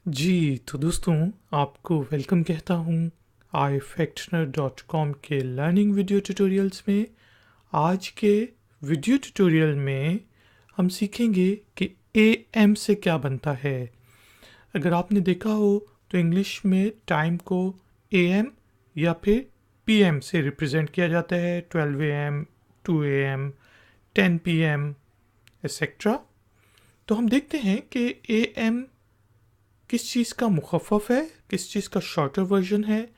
जी, तो दोस्तों आपको वेलकम कहता हूँ ifactioner.com के लर्निंग वीडियो ट्यूटोरियल्स में। आज के वीडियो ट्यूटोरियल में हम सीखेंगे कि AM से क्या बनता है। अगर आपने देखा हो तो इंग्लिश में टाइम को AM या फिर PM से रिप्रेजेंट किया जाता है। 12 AM, 2 AM, 10 PM एक्सेट्रा। तो हम देखते हैं कि AM किस चीज़ का मुखफ़फ़ है, किस चीज़ का शॉर्टर वर्जन है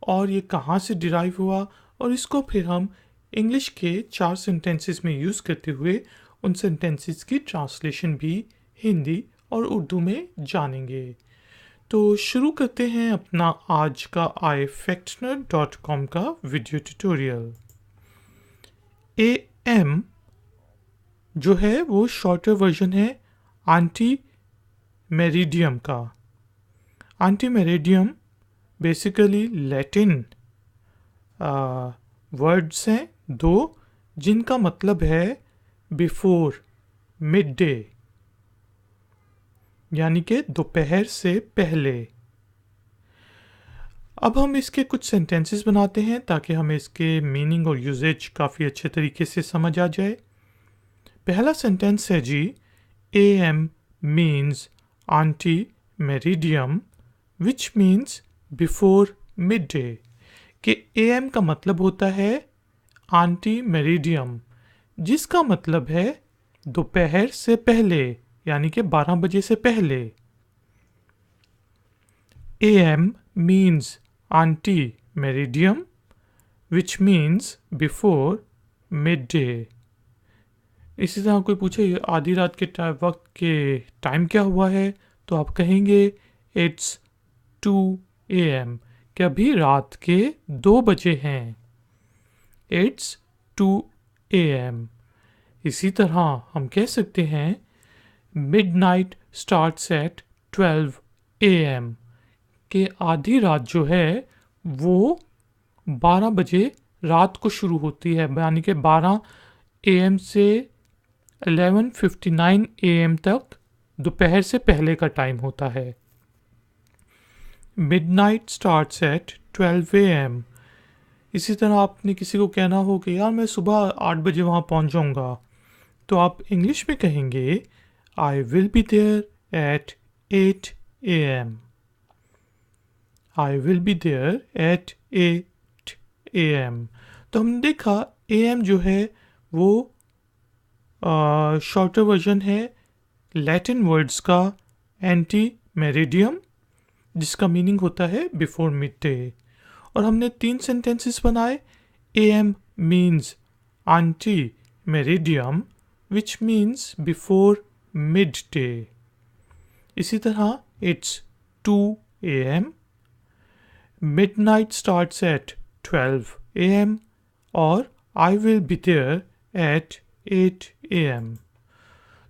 और ये कहाँ से डिराइव हुआ, और इसको फिर हम इंग्लिश के 4 सेंटेंसेस में यूज़ करते हुए उन सेंटेंसेस की ट्रांसलेशन भी हिंदी और उर्दू में जानेंगे। तो शुरू करते हैं अपना आज का ifactioner.com का वीडियो ट्यूटोरियल। AM जो है वो शॉर्टर वर्जन है आंटी मेरिडियम का। Aunty meridiem basically Latin words हैं दो, जिनका मतलब है बिफोर, मिड डे, यानी कि दोपहर से पहले। अब हम इसके कुछ सेंटेंसेस बनाते हैं ताकि हमें इसके मीनिंग और यूजेज काफ़ी अच्छे तरीके से समझ आ जाए। पहला सेंटेंस है जी, AM means anti meridiem which means before mid day. कि AM का मतलब होता है आंटी मेरिडियम, जिसका मतलब है दोपहर से पहले, यानी कि 12 बजे से पहले। AM means anti meridiem which means before mid day. इसी तरह कोई पूछे आधी रात के वक्त के टाइम क्या हुआ है, तो आप कहेंगे इट्स 2 AM, कि अभी रात के 2 बजे हैं। It's 2 AM। इसी तरह हम कह सकते हैं मिडनाइट स्टार्ट्स एट 12 AM, कि आधी रात जो है वो 12 बजे रात को शुरू होती है, यानी कि 12 AM से 11:59 AM तक दोपहर से पहले का टाइम होता है। Midnight starts at 12 AM। इसी तरह आपने किसी को कहना हो कि यार मैं सुबह 8 बजे वहाँ पहुँच जाऊँगा, तो आप इंग्लिश में कहेंगे I will be there at 8 AM। I will be there at 8 AM। तो हमने देखा AM जो है वो शॉर्टर वर्जन है लैटिन वर्ड्स का एंटी मेरिडियम, जिसका मीनिंग होता है बिफोर मिड डे। और हमने 3 सेंटेंसेस बनाए। AM means anti meridiem which means before mid day. इसी तरह it's 2 AM, midnight starts at 12 AM और I will be there at 8 AM।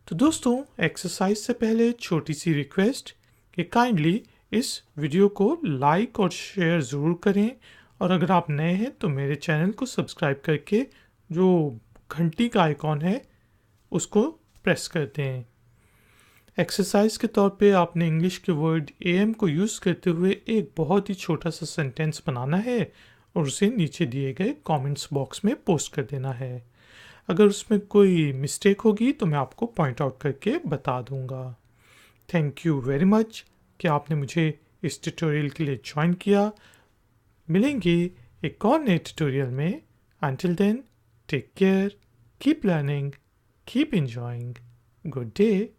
तो दोस्तों एक्सरसाइज से पहले छोटी सी रिक्वेस्ट कि काइंडली इस वीडियो को लाइक और शेयर ज़रूर करें, और अगर आप नए हैं तो मेरे चैनल को सब्सक्राइब करके जो घंटी का आइकॉन है उसको प्रेस कर दें। एक्सरसाइज के तौर पे आपने इंग्लिश के वर्ड AM को यूज़ करते हुए एक बहुत ही छोटा सा सेंटेंस बनाना है और उसे नीचे दिए गए कमेंट्स बॉक्स में पोस्ट कर देना है। अगर उसमें कोई मिस्टेक होगी तो मैं आपको पॉइंट आउट करके बता दूंगा। थैंक यू वेरी मच कि आपने मुझे इस ट्यूटोरियल के लिए ज्वाइन किया। मिलेंगे एक और नए ट्यूटोरियल में। Until then take care, keep learning, keep enjoying, good day.